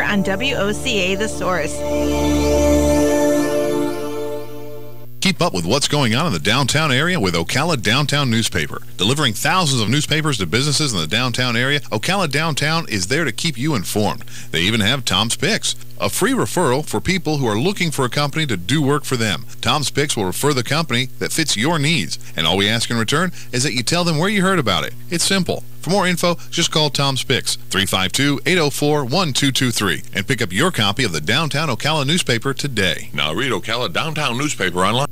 on WOCA The Source. Keep up with what's going on in the downtown area with Ocala Downtown Newspaper. Delivering thousands of newspapers to businesses in the downtown area, Ocala Downtown is there to keep you informed. They even have Tom's Picks, a free referral for people who are looking for a company to do work for them. Tom's Picks will refer the company that fits your needs, and all we ask in return is that you tell them where you heard about it. It's simple. For more info, just call Tom's Picks, 352-804-1223, and pick up your copy of the Downtown Ocala newspaper today. Now read Ocala Downtown newspaper online.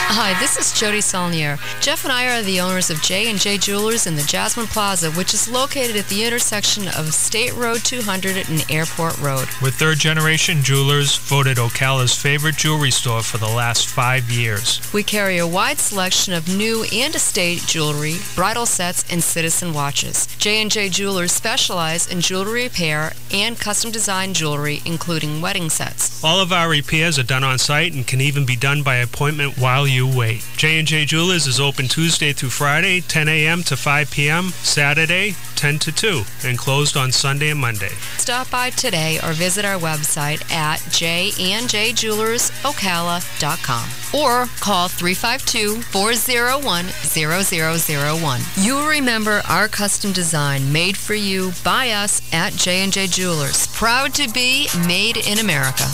Hi, this is Jody Saulnier. Jeff and I are the owners of J&J Jewelers in the Jasmine Plaza, which is located at the intersection of State Road 200 and Airport Road. We're third-generation jewelers, voted Ocala's favorite jewelry store for the last 5 years. We carry a wide selection of new and estate jewelry, bridal sets, and citizen watches. J&J Jewelers specialize in jewelry repair and custom-designed jewelry, including wedding sets. All of our repairs are done on site and can even be done by appointment while you wait. J&J Jewelers is open Tuesday through Friday, 10 a.m. to 5 p.m., Saturday, 10 to 2, and closed on Sunday and Monday. Stop by today or visit our website at jandjjewelersocala.com or call 352-401-0001. You'll remember our custom design made for you by us at J&J Jewelers. Proud to be made in America.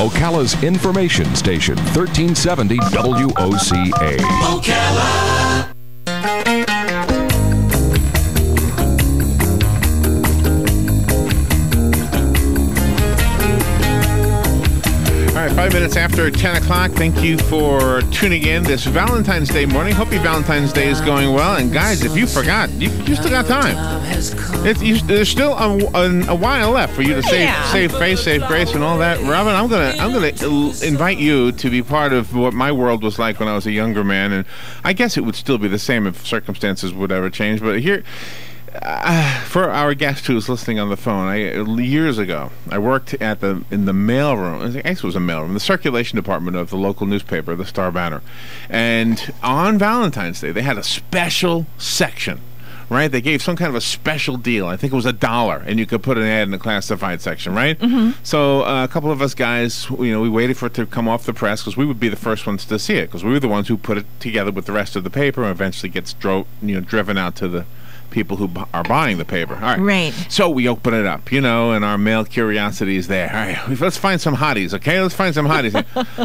Ocala's information station, 1370 WOCA. Ocala. All right, 5 minutes after 10 o'clock. Thank you for tuning in this Valentine's Day morning. Hope your Valentine's Day is going well. And guys, if you forgot, you still got time. There's still a while left for you to save face, save grace, and all that. Robin, I'm gonna invite you to be part of what my world was like when I was a younger man. And I guess it would still be the same if circumstances would ever change. But here. For our guest who's listening on the phone, years ago, I worked in the mailroom. Actually, it was a mailroom, the circulation department of the local newspaper, the Star Banner. And on Valentine's Day, they had a special section, right? They gave some kind of a special deal. I think it was $1, and you could put an ad in the classified section, right? Mm-hmm. So a couple of us guys, we waited for it to come off the press because we would be the first ones to see it because we were the ones who put it together with the rest of the paper and eventually gets driven out to the people who are buying the paper. All right. Right. So we open it up, and our male curiosity is there. All right, let's find some hotties, okay? Let's find some hotties.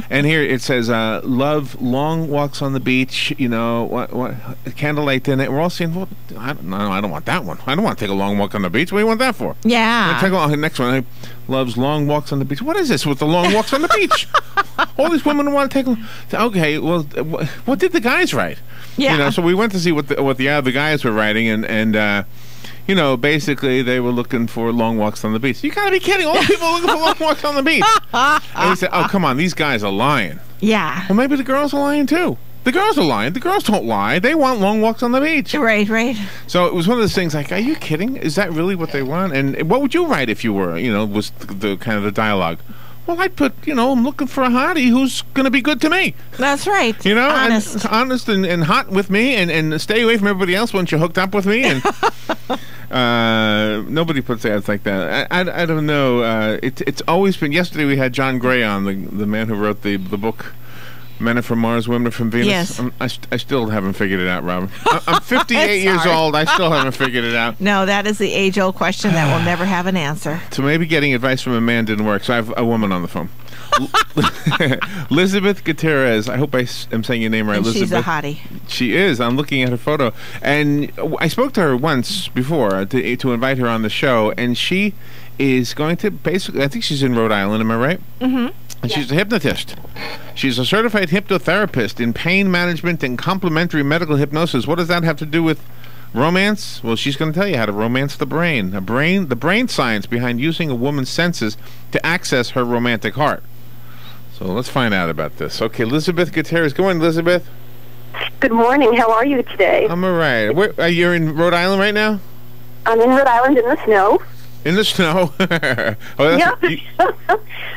And here it says, love long walks on the beach, what candlelight dinner. We're all saying, well, I don't want that one. I don't want to take a long walk on the beach. What do you want that for? Yeah. Take the next one. Loves long walks on the beach. What is this with the long walks on the beach? All these women want to take. Okay, well, what did the guys write? Yeah. So we went to see what the other guys were writing, and basically they were looking for long walks on the beach. You gotta be kidding! All the people are looking for long walks on the beach. And we said, "Oh, come on, these guys are lying." Yeah. Well, maybe the girls are lying too. The girls are lying. The girls don't lie. They want long walks on the beach. Right. So it was one of those things like, are you kidding? Is that really what they want? And what would you write if you were, was the kind of the dialogue? Well, I'd put, I'm looking for a hottie who's going to be good to me. That's right. Honest and hot with me and stay away from everybody else once you're hooked up with me. And nobody puts ads like that. I don't know. It's always been, yesterday we had John Gray on, the man who wrote the book, Men Are From Mars, Women Are From Venus. Yes. I still haven't figured it out, Robin. I'm 58 years old. I still haven't figured it out. No, that is the age-old question that will never have an answer. So maybe getting advice from a man didn't work. So I have a woman on the phone. Lisabeth Gutierrez. I hope I am saying your name right. And Elizabeth. She's a hottie. She is. I'm looking at her photo. And I spoke to her once before to invite her on the show. And she is going to basically, I think she's in Rhode Island. Am I right? Mm-hmm. And she's a hypnotist. She's a certified hypnotherapist in pain management and complementary medical hypnosis. What does that have to do with romance? Well, she's going to tell you how to romance the brain. The brain science behind using a woman's senses to access her romantic heart. So let's find out about this. Okay, Lisabeth Gutierrez. Good morning, Elizabeth. Good morning. How are you today? I'm all right. You're in Rhode Island right now? I'm in Rhode Island in the snow. In the snow? Yeah.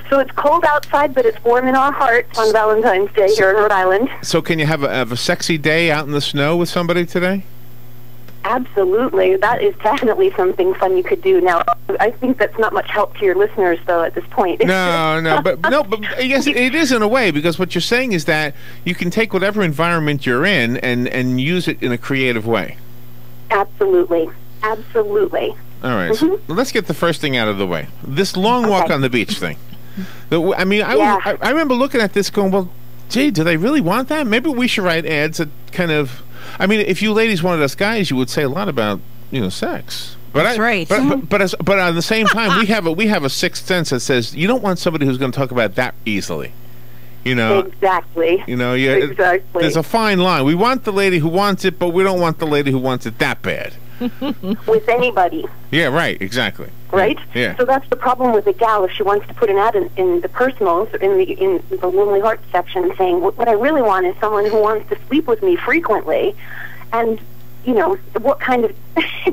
So it's cold outside, but it's warm in our hearts on Valentine's Day here in Rhode Island. So can you have a sexy day out in the snow with somebody today? Absolutely. That is definitely something fun you could do. Now, I think that's not much help to your listeners, though, at this point. But yes, it is in a way, because what you're saying is that you can take whatever environment you're in and use it in a creative way. Absolutely. Absolutely. All right, so let's get the first thing out of the way. This long walk on the beach thing. I mean, I remember looking at this going, well, gee, do they really want that? Maybe we should write ads that kind of... I mean, if you ladies wanted us guys, you would say a lot about, sex. But That's right. But at the same time, we have a sixth sense that says you don't want somebody who's going to talk about that easily. Exactly. Exactly. There's a fine line. We want the lady who wants it, but we don't want the lady who wants it that bad. With anybody. Yeah, right, exactly. Right? Yeah. So that's the problem with a gal if she wants to put an ad in the personals, in the Lonely Hearts section, saying, what I really want is someone who wants to sleep with me frequently. And, what kind of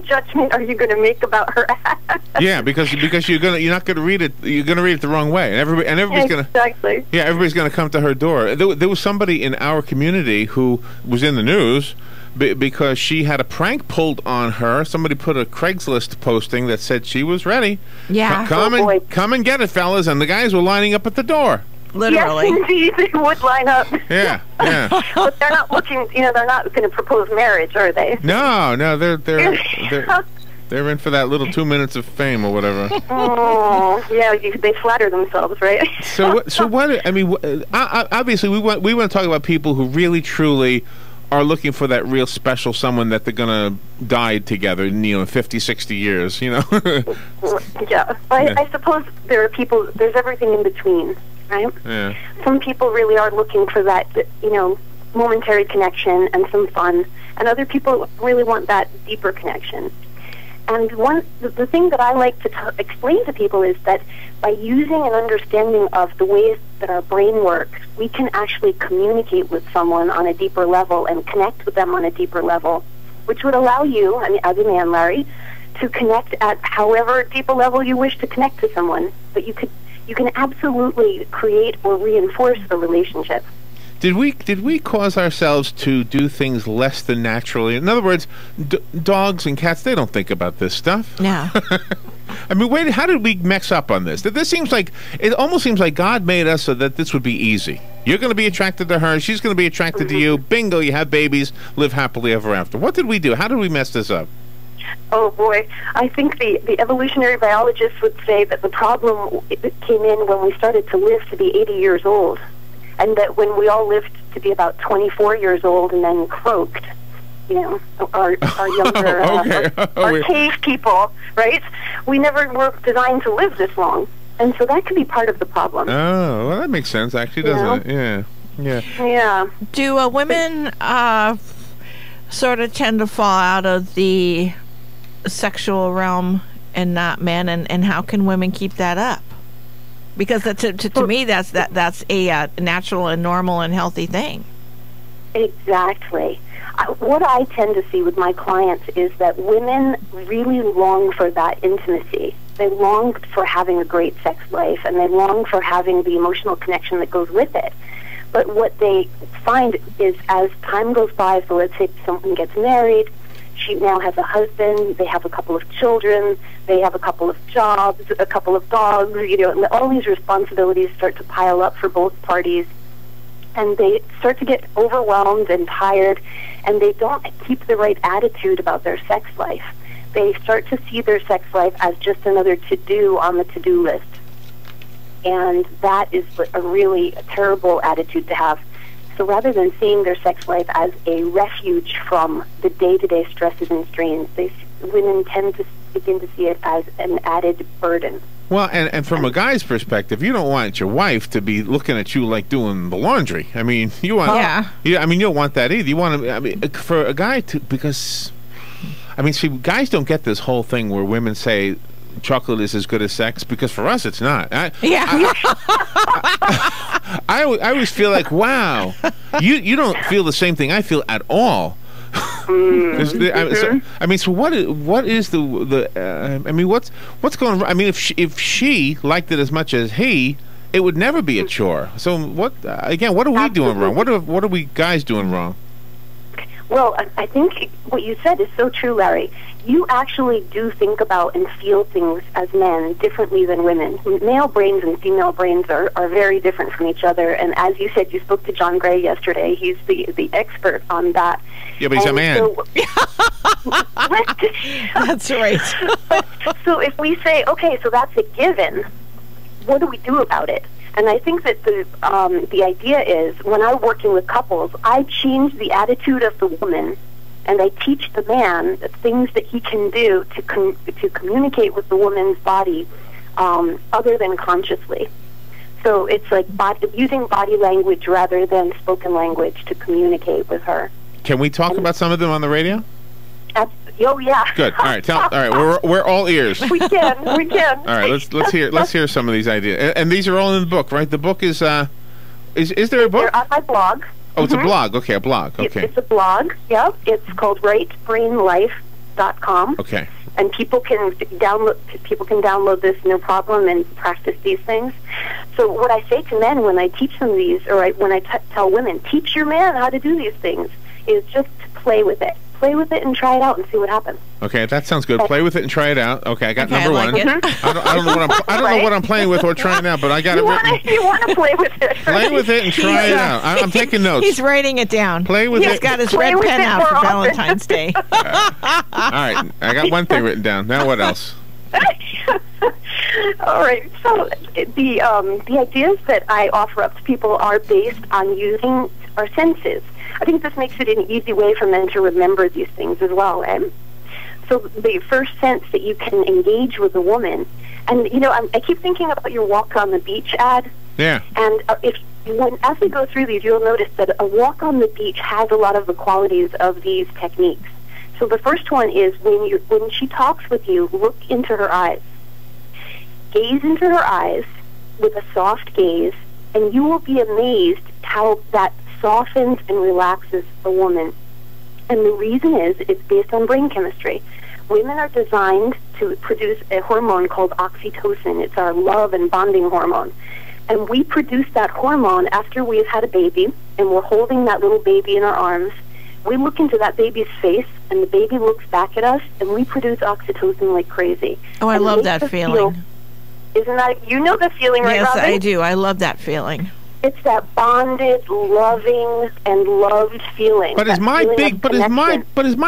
judgment are you going to make about her ad? Yeah, because you're not going to read it. You're going to read it the wrong way, and everybody's going to exactly. Yeah, everybody's going to come to her door. There was somebody in our community who was in the news because she had a prank pulled on her. Somebody put a Craigslist posting that said she was ready. Yeah. Come and get it, fellas, and the guys were lining up at the door. Literally. Yes, indeed, they would line up. Yeah. But they're not looking, they're not going to propose marriage, are they? No, they're in for that little 2 minutes of fame or whatever. Oh, yeah, they flatter themselves, right? So what? I mean, obviously, we want to talk about people who really, truly are looking for that real special someone that they're going to die together, in 50, 60 years, Yeah. I suppose there are people, there's everything in between, right? Yeah. Some people really are looking for that, momentary connection and some fun, and other people really want that deeper connection. And the thing that I like to explain to people is that by using an understanding of the ways that our brain works, we can actually communicate with someone on a deeper level and connect with them on a deeper level, which would allow you, as a man, Larry, to connect at however deep a level you wish to connect to someone. But you can absolutely create or reinforce a relationship. Did we cause ourselves to do things less than naturally? In other words, dogs and cats, they don't think about this stuff. No. I mean, wait, how did we mess up on this? It almost seems like God made us so that this would be easy. You're going to be attracted to her, she's going to be attracted to you, bingo, you have babies, live happily ever after. What did we do? How did we mess this up? Oh, boy. I think the evolutionary biologists would say that the problem came in when we started to live to be 80 years old. And that when we all lived to be about 24 years old and then croaked, our younger, our cave people, right? We never were designed to live this long. And so that could be part of the problem. Oh, well, that makes sense, actually, doesn't it? Yeah. Do women sort of tend to fall out of the sexual realm and not men? And how can women keep that up? Because to me, that's a natural and normal and healthy thing. Exactly. What I tend to see with my clients is that women really long for that intimacy. They long for having a great sex life, and they long for having the emotional connection that goes with it. But what they find is as time goes by, so let's say someone gets married, she now has a husband, they have a couple of children, they have a couple of jobs, a couple of dogs, and all these responsibilities start to pile up for both parties. And they start to get overwhelmed and tired, and they don't keep the right attitude about their sex life. They start to see their sex life as just another to-do on the to-do list. And that is a really terrible attitude to have. So rather than seeing their sex life as a refuge from the day-to-day stresses and strains, women tend to begin to see it as an added burden. Well, and from a guy's perspective, you don't want your wife to be looking at you like doing the laundry. I mean, you want, you don't want that either. You want to, for a guy to, because, see, guys don't get this whole thing where women say chocolate is as good as sex, because for us it's not. I always feel like, wow, you don't feel the same thing I feel at all. So what is what's going on? If she liked it as much as he, it would never be a chore. So what are we doing wrong? What are we guys doing wrong? Well, I think what you said is so true, Larry. You actually do think about and feel things as men differently than women. Male brains and female brains are very different from each other. And as you said, you spoke to John Gray yesterday. He's the expert on that. Yeah, but he's a man. So, That's right. So if we say, okay, so that's a given, what do we do about it? And I think that the idea is, when I'm working with couples, I change the attitude of the woman, and I teach the man the things that he can do to communicate with the woman's body, other than consciously. So it's like using body language rather than spoken language to communicate with her. Can we talk about some of them on the radio? Oh yeah. Good. All right. All right. We're all ears. We can. All right. Let's hear some of these ideas. And these are all in the book, right? The book is there a book? They're on my blog. Oh, it's a blog. Okay, a blog. Okay. It's a blog. Yeah. It's called rightbrainlife.com. Okay. And people can download this no problem and practice these things. So what I say to men when I teach them these, or when I tell women, teach your man how to do these things, is just to play with it. Play with it and try it out and see what happens. Okay, that sounds good. Play with it and try it out. Okay, I got number like one. I don't know what I'm playing with or trying out, but I got it written. You want to play with it. Play with it and try it out. I'm taking notes. He's writing it down. Play with it. He's got his red pen out for Valentine's Day. All right, I got one thing written down. Now what else? All right. So the ideas that I offer up to people are based on using our senses. I think this makes it an easy way for men to remember these things as well. So the first sense that you can engage with a woman, and I keep thinking about your walk on the beach ad. Yeah. And as we go through these, you'll notice that a walk on the beach has a lot of the qualities of these techniques. So the first one is when she talks with you, look into her eyes. Gaze into her eyes with a soft gaze, and you will be amazed how that softens and relaxes a woman. And the reason is it's based on brain chemistry. Women are designed to produce a hormone called oxytocin. It's our love and bonding hormone. And we produce that hormone after we've had a baby, and we're holding that little baby in our arms. We look into that baby's face, and the baby looks back at us, and we produce oxytocin like crazy. Oh, I love that feeling. Isn't that, you know the feeling, right, Yes, Robin? I do. I love that feeling. It's that bonded, loving, and loved feeling. But is my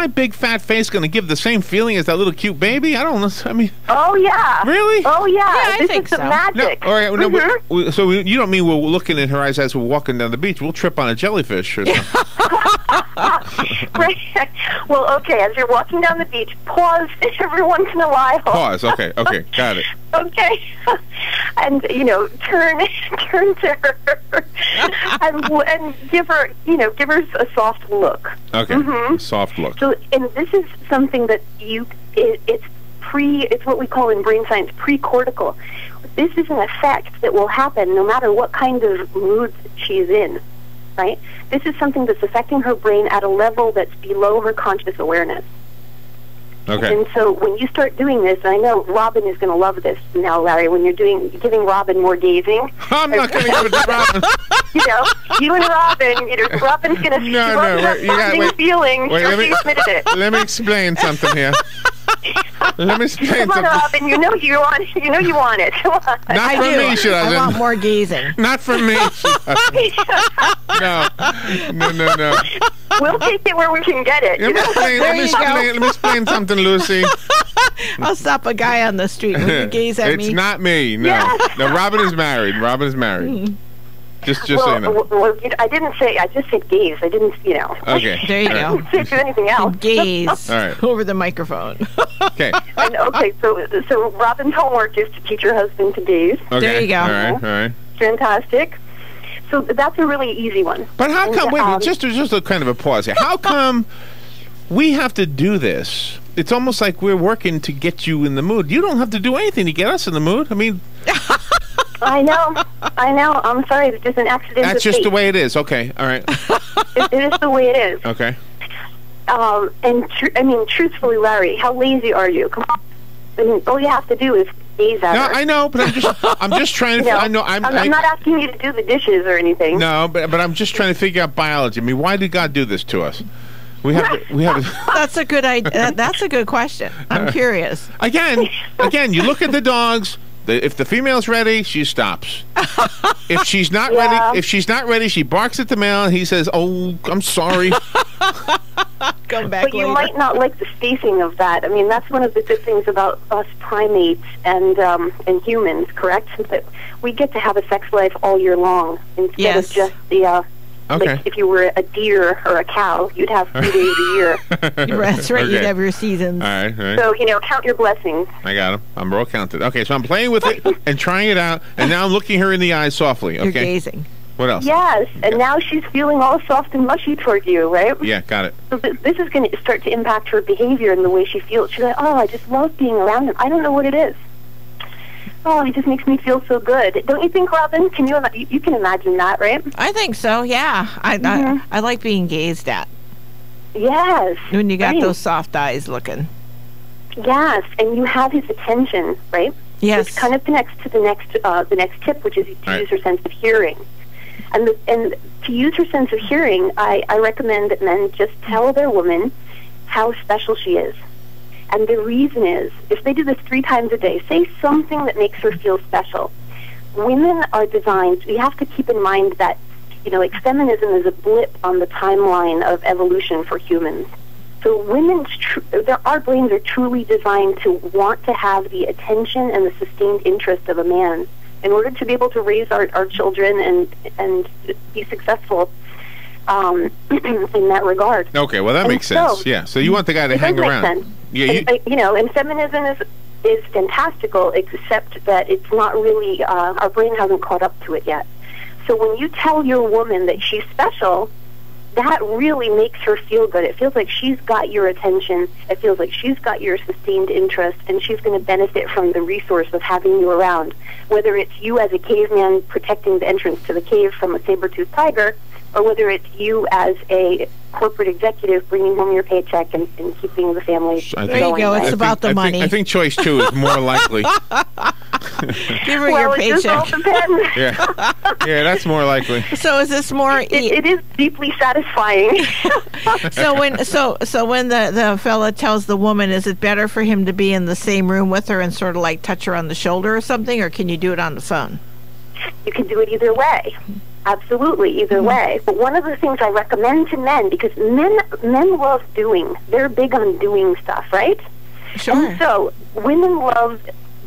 big fat face going to give the same feeling as that little cute baby? I don't know. I mean. Oh yeah. Really? Oh yeah. I This think is the so. magic. No, all right. No, so you don't mean we're looking in her eyes as we're walking down the beach? We'll trip on a jellyfish or something. Right. Well, okay. As you're walking down the beach, pause every once in a while. Pause. Okay. Got it. Okay. And turn to her and give her a soft look. Okay. Soft look. So, and this is something that it's what we call in brain science pre-cortical. This is an effect that will happen no matter what kind of mood she's in, right? This is something that's affecting her brain at a level that's below her conscious awareness. Okay. And so when you start doing this, and I know Robin is going to love this now, Larry, when you're giving Robin more gazing. I'm not going to give it to Robin. You and Robin, Robin's going to see a feeling. She admitted it. Let me explain something here. Let me explain something. Come on, Robin, you know you want it. Come on. Not for me, she doesn't. I want more gazing. Not for me. No. We'll take it where we can get it. Let me explain something, Lucy. I'll stop a guy on the street when you gaze at me. It's not me. No. Yes. No, Robin is married. Just so you know. Well, I didn't say. I just said gaze. I didn't. Okay. There you go. I didn't say anything else. Gaze. All right. Over the microphone. Okay. So Robin's homework is to teach her husband to gaze. Okay. There you go. All right. Fantastic. So that's a really easy one. But how come? Wait, just a kind of a pause here. How come we have to do this? It's almost like we're working to get you in the mood. You don't have to do anything to get us in the mood. I mean. I know. I'm sorry. It's just an accident. That's just the way it is. Okay. All right. It is the way it is. Okay. Truthfully, Larry, how lazy are you? Come on. I mean, all you have to do is gaze at her. I know, but I'm just trying to. I'm not asking you to do the dishes or anything. No, but I'm just trying to figure out biology. I mean, why did God do this to us? We have. That's a good idea. That's a good question. I'm curious. Again, you look at the dogs. If the female's ready, she stops. If she's not ready, she barks at the male. And he says, "Oh, I'm sorry." Come back But you later. might not like the spacing of that. I mean, that's one of the good things about us primates and humans, correct? That we get to have a sex life all year long instead of just the. Like if you were a deer or a cow, you'd have 3 days a year. That's right. You'd have your seasons. All right. So, count your blessings. I got them. I'm roll counted. Okay, so I'm playing with it and trying it out, and now I'm looking her in the eyes softly. Okay. You're gazing. What else? Yes, and now she's feeling all soft and mushy toward you, right? Yeah, got it. So this is going to start to impact her behavior and the way she feels. She's like, oh, I just love being around him. I don't know what it is. Oh, it just makes me feel so good. Don't you think, Robin? Can you can imagine that, right? I think so, yeah. I like being gazed at. Yes. When you got those soft eyes looking. Yes, and you have his attention, right? Yes. Which kind of connects to the next tip, which is to use her sense of hearing. And to use her sense of hearing, I recommend that men just tell their woman how special she is. And the reason is, if they do this 3 times a day, say something that makes her feel special. Women are designed, we have to keep in mind that, like feminism is a blip on the timeline of evolution for humans. So our brains are truly designed to want to have the attention and the sustained interest of a man in order to be able to raise our children and be successful in that regard. Okay, well that makes sense. Yeah, so you want the guy to hang around. Sense. Yeah, and feminism is fantastical, except that it's not really, our brain hasn't caught up to it yet. So when you tell your woman that she's special, that really makes her feel good. It feels like she's got your attention. It feels like she's got your sustained interest, and she's going to benefit from the resource of having you around. Whether it's you as a caveman protecting the entrance to the cave from a saber-toothed tiger, or whether it's you as a corporate executive bringing home your paycheck and keeping the family going. There you go. It's about the money. I think choice 2 is more likely. Give her your paycheck. It just all depends. Yeah, that's more likely. So is this more? It is deeply satisfying. So when the fella tells the woman, is it better for him to be in the same room with her and sort of like touch her on the shoulder or something, or can you do it on the phone? You can do it either way. Absolutely, either way. But one of the things I recommend to men, because men love doing. They're big on doing stuff, right? Sure. And so women love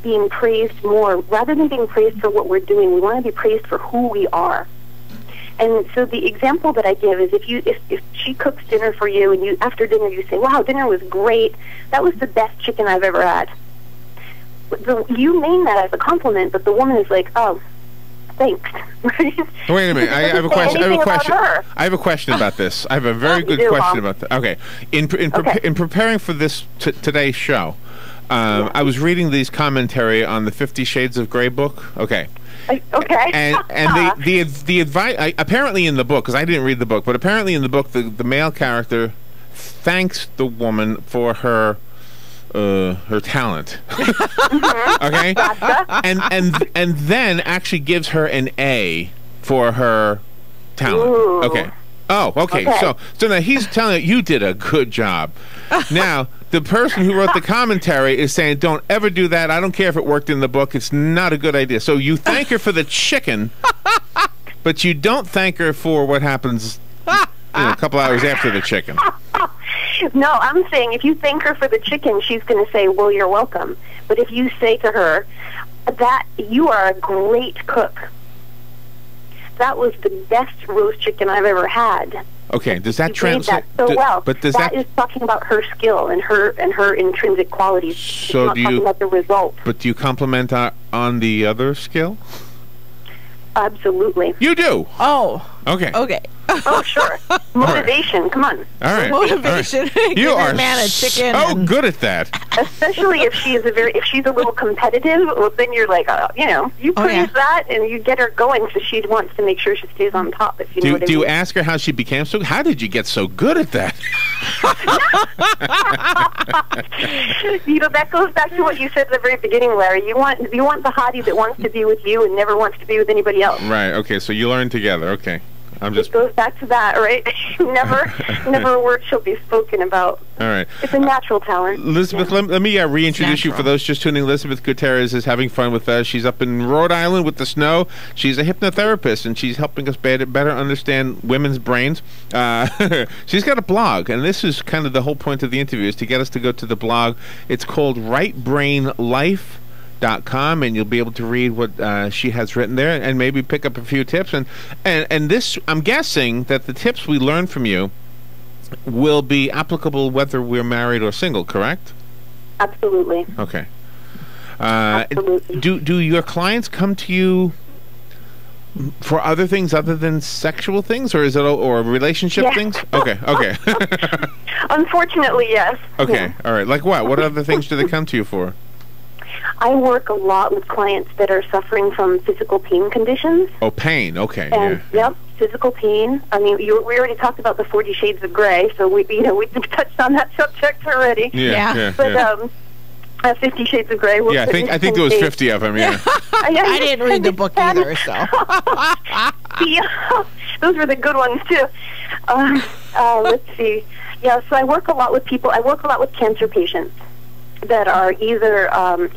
being praised more. Rather than being praised for what we're doing, we want to be praised for who we are. And so the example that I give is if she cooks dinner for you and after dinner you say, wow, dinner was great. That was the best chicken I've ever had. You mean that as a compliment, but the woman is like, oh, thanks. Wait a minute. I have a question. I have a question about this. I have a very good question about that. Okay. In preparing for this today's show, I was reading these commentary on the 50 Shades of Grey book. Okay. Okay. And the advice apparently in the book, because I didn't read the book, but apparently in the book the male character thanks the woman for her talent. Okay? and then actually gives her an A for her talent. Ooh. Okay. Oh, okay. So now he's telling you did a good job. Now, the person who wrote the commentary is saying, don't ever do that. I don't care if it worked in the book. It's not a good idea. So you thank her for the chicken, but you don't thank her for what happens a couple hours after the chicken. No, I'm saying if you thank her for the chicken, she's going to say, well, you're welcome. But if you say to her that you are a great cook, that was the best roast chicken I've ever had. Okay, does that translate? So well, but does that is talking about her skill and her intrinsic qualities. So it's not talking about the result. But do you compliment on the other skill? Absolutely. You do? Oh. Okay. Okay. Oh, sure. Motivation. Come on. All right. Motivation. All right. You are man a chicken so good at that. Especially if she's a little competitive, well, then you're like, you praise that and you get her going, so she wants to make sure she stays on top. If you know what I mean. Do you ask her how she became so? How did you get so good at that? That goes back to what you said at the very beginning, Larry. You want the hottie that wants to be with you and never wants to be with anybody else. Right. Okay. So you learn together. Okay. It goes back to that, right? never a word shall be spoken about. All right. It's a natural talent. Elizabeth, let me reintroduce you for those just tuning. Elizabeth Gutierrez is having fun with us. She's up in Rhode Island with the snow. She's a hypnotherapist, and she's helping us better understand women's brains. She's got a blog, and this is kind of the whole point of the interview, is to get us to go to the blog. It's called rightbrainlife.com, and you'll be able to read what she has written there and maybe pick up a few tips. And this, I'm guessing that the tips we learn from you will be applicable whether we're married or single, correct? Absolutely. Okay. Absolutely. Do your clients come to you for other things other than sexual things, or is it or relationship things? Okay. Unfortunately, yes. Okay. Yeah. All right. Like what? What other things do they come to you for? I work a lot with clients that are suffering from physical pain conditions. Oh, pain. Okay. And, yep, physical pain. I mean, we already talked about the 40 Shades of Grey, so we touched on that subject already. Yeah. But 50 Shades of Grey. Yeah, I think there was 50 of them. Yeah. I didn't read the book either, so. Yeah, those were the good ones too. Let's see. Yeah, so I work a lot with people. I work a lot with cancer patients that are either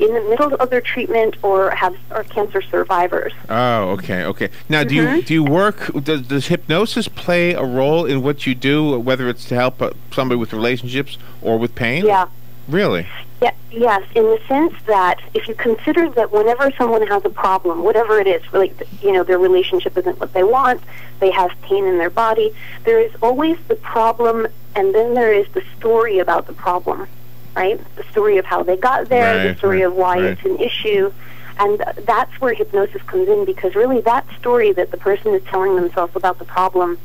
in the middle of their treatment or are cancer survivors. Oh, okay. Now, do you work? Does hypnosis play a role in what you do, whether it's to help somebody with relationships or with pain? Yeah. Really? Yeah. Yes, in the sense that if you consider that whenever someone has a problem, whatever it is, like their relationship isn't what they want, they have pain in their body, there is always the problem, and then there is the story about the problem. Right? The story of how they got there, the story of why it's an issue. And that's where hypnosis comes in, because really that story that the person is telling themselves about the problem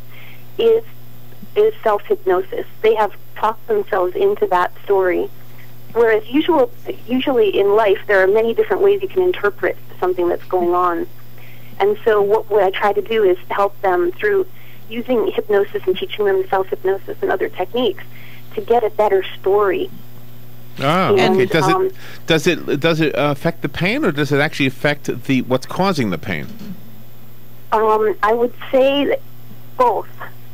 is self-hypnosis. They have talked themselves into that story. Whereas usually in life there are many different ways you can interpret something that's going on. And so what I try to do is help them through using hypnosis and teaching them self-hypnosis and other techniques to get a better story. Oh, okay. Does it affect the pain, or does it actually affect what's causing the pain? I would say that both.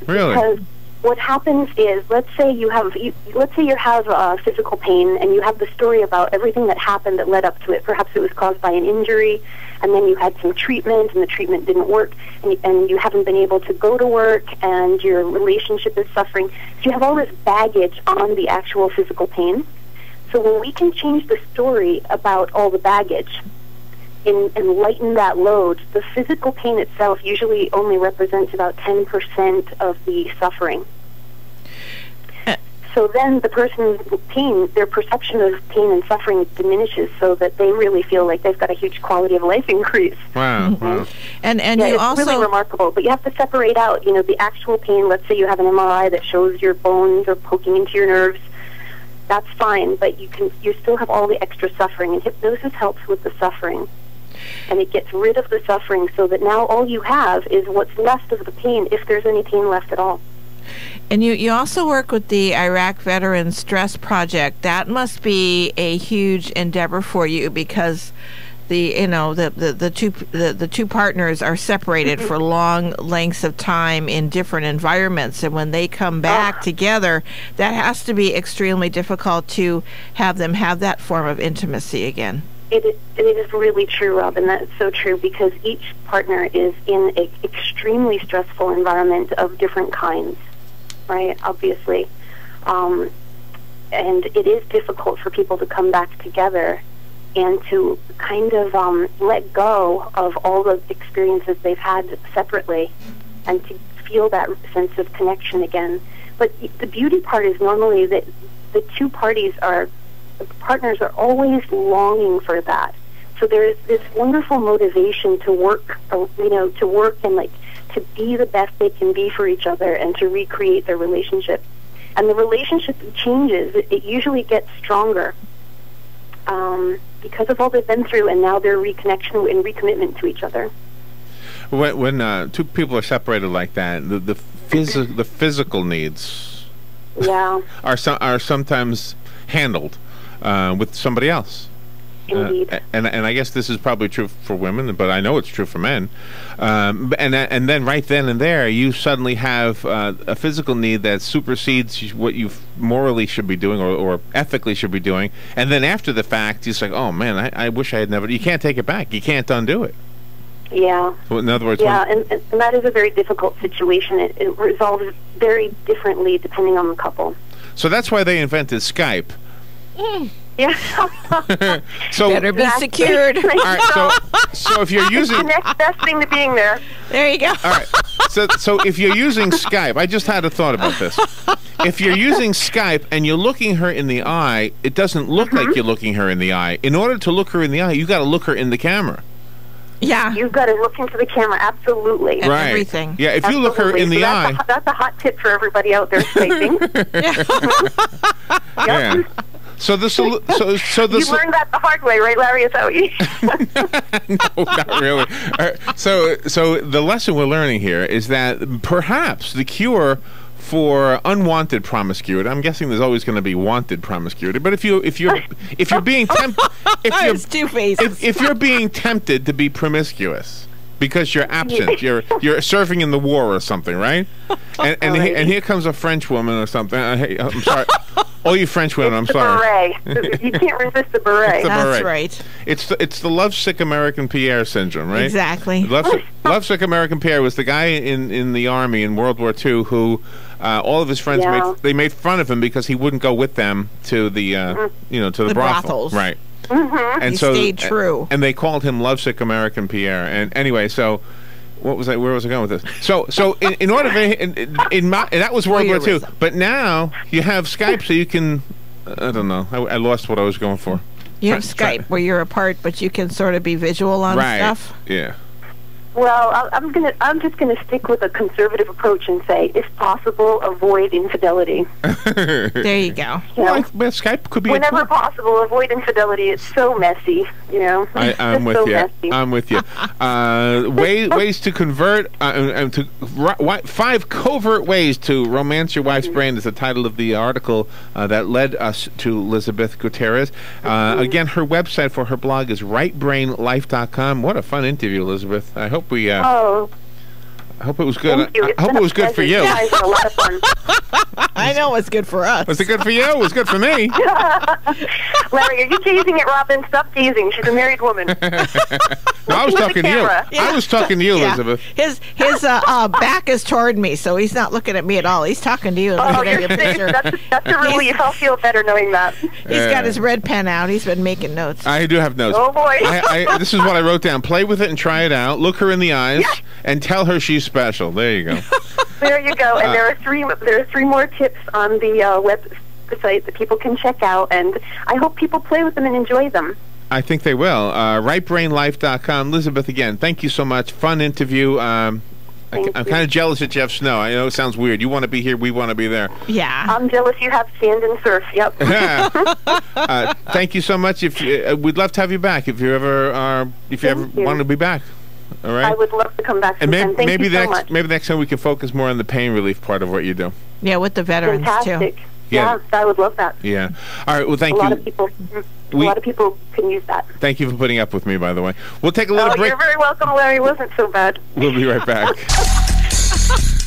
Really? Because what happens is, let's say you have physical pain, and you have the story about everything that happened that led up to it. Perhaps it was caused by an injury, and then you had some treatment, and the treatment didn't work, and you haven't been able to go to work, and your relationship is suffering. So you have all this baggage on the actual physical pain. So when we can change the story about all the baggage and lighten that load, the physical pain itself usually only represents about 10% of the suffering. So then the person's pain, their perception of pain and suffering diminishes, so that they really feel like they've got a huge quality of life increase. Wow. Wow. And you it's really remarkable. But you have to separate out, the actual pain. Let's say you have an MRI that shows your bones are poking into your nerves. That's fine, but you still have all the extra suffering, and hypnosis helps with the suffering. And it gets rid of the suffering, so that now all you have is what's left of the pain, if there's any pain left at all. And you also work with the Iraq Veteran Stress Project. That must be a huge endeavor for you, because the two partners are separated for long lengths of time in different environments, and when they come back together, that has to be extremely difficult to have them have that form of intimacy again. It is really true, Robin. That's so true, because each partner is in an extremely stressful environment of different kinds, right? Obviously. And it is difficult for people to come back together and to kind of let go of all the experiences they've had separately, and to feel that sense of connection again. But the beauty part is normally that the two partners are always longing for that. So there's this wonderful motivation to work, to work and to be the best they can be for each other, and to recreate their relationship. And the relationship changes. It usually gets stronger. Because of all they've been through, and now their reconnection and recommitment to each other. When two people are separated like that, the physical needs are sometimes handled with somebody else. Indeed. And I guess this is probably true for women, but I know it's true for men. And then right then and there, you suddenly have a physical need that supersedes what you morally should be doing or ethically should be doing. And then after the fact, it's like, oh man, I wish I had never. You can't take it back. You can't undo it. Yeah. So in other words, and that is a very difficult situation. It resolves very differently depending on the couple. So that's why they invented Skype. Yeah. So better be secured. All right. So if you're using the next best thing to being there. There you go. All right. So if you're using Skype, I just had a thought about this. If you're using Skype and you're looking her in the eye, it doesn't look like you're looking her in the eye. In order to look her in the eye, you got to look her in the camera. Yeah. You've got to look into the camera, absolutely. Right. Everything. Yeah, if you look her in the eye. That's a hot tip for everybody out there Skyping. Yeah. So the you learned that the hard way, right, Larry? Is that what you? No, not really. So the lesson we're learning here is that perhaps the cure for unwanted promiscuity. I'm guessing there's always going to be wanted promiscuity, but if you're being tempted, if you're being tempted to be promiscuous because you're absent, you're serving in the war or something, right? And here comes a French woman or something. Hey, I'm sorry. All you French women, I'm sorry. Beret. You can't resist the beret. That's right. It's the lovesick American Pierre syndrome, right? Exactly. Lovesick American Pierre was the guy in the army in World War II who all of his friends made fun of him because he wouldn't go with them to the to the brothels, right? Mm-hmm. And he so stayed true. And they called him Lovesick American Pierre. And anyway, so. What was I? Where was I going with this? So in order for and that was World War II. But now you have Skype, so you can. I don't know. I lost what I was going for. You have Skype where you're apart, but you can sort of be visual on stuff. Yeah. Well, I'm just gonna stick with a conservative approach and say, if possible, avoid infidelity. There you go. Well, Skype could be whenever possible. Avoid infidelity. It's so messy, you know. I'm with you. Messy. I'm with you. Ways to convert 5 covert ways to romance your wife's brain is the title of the article that led us to Lisabeth Gutierrez. Again, her website for her blog is rightbrainlife.com. What a fun interview, Elizabeth. I hope we. I hope it was good. I hope it was good for you. You guys had a lot of fun. I know it's good for us. Was it good for you? It was good for me. Larry, are you teasing at Robin? Stop teasing. She's a married woman. No, I was talking to you. Yeah. I was talking to you, Elizabeth. His back is toward me, so he's not looking at me at all. He's talking to you. Oh, you're safe. That's a relief. I'll feel better knowing that. He's got his red pen out. He's been making notes. I do have notes. Oh, boy. This is what I wrote down. Play with it and try it out. Look her in the eyes and tell her she's special. There you go. There you go. And there are three more tips on the website that people can check out, and I hope people play with them and enjoy them. I think they will. Rightbrainlife.com. Elizabeth, again, thank you so much. Fun interview. I'm kind of jealous of Jeff Snow. I know it sounds weird. You want to be here, we want to be there. Yeah. I'm jealous you have sand and surf. Yep. Thank you so much. We'd love to have you back if you ever want to be back. All right. I would love to come back. And maybe much. Maybe next time we can focus more on the pain relief part of what you do. Yeah, with the veterans Fantastic. too. Yeah, I would love that. Yeah. All right. Well, thank you. A lot of people can use that. Thank you for putting up with me, by the way. We'll take a little break. You're very welcome, Larry. It wasn't so bad. We'll be right back.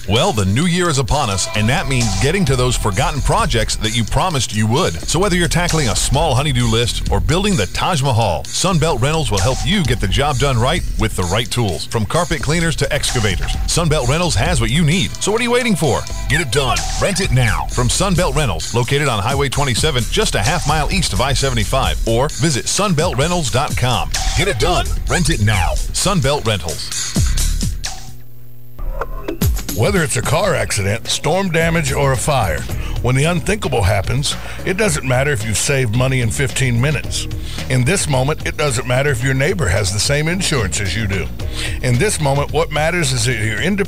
Well, the new year is upon us, and that means getting to those forgotten projects that you promised you would. So whether you're tackling a small honey-do list or building the Taj Mahal, Sunbelt Rentals will help you get the job done right with the right tools. From carpet cleaners to excavators, Sunbelt Rentals has what you need. So what are you waiting for? Get it done. Rent it now. From Sunbelt Rentals, located on Highway 27, just a half-mile east of I-75, or visit sunbeltrentals.com. Get it done. Rent it now. Sunbelt Rentals. Whether it's a car accident, storm damage, or a fire, when the unthinkable happens, it doesn't matter if you've saved money in 15 minutes. In this moment, it doesn't matter if your neighbor has the same insurance as you do. In this moment, what matters is that you're independent.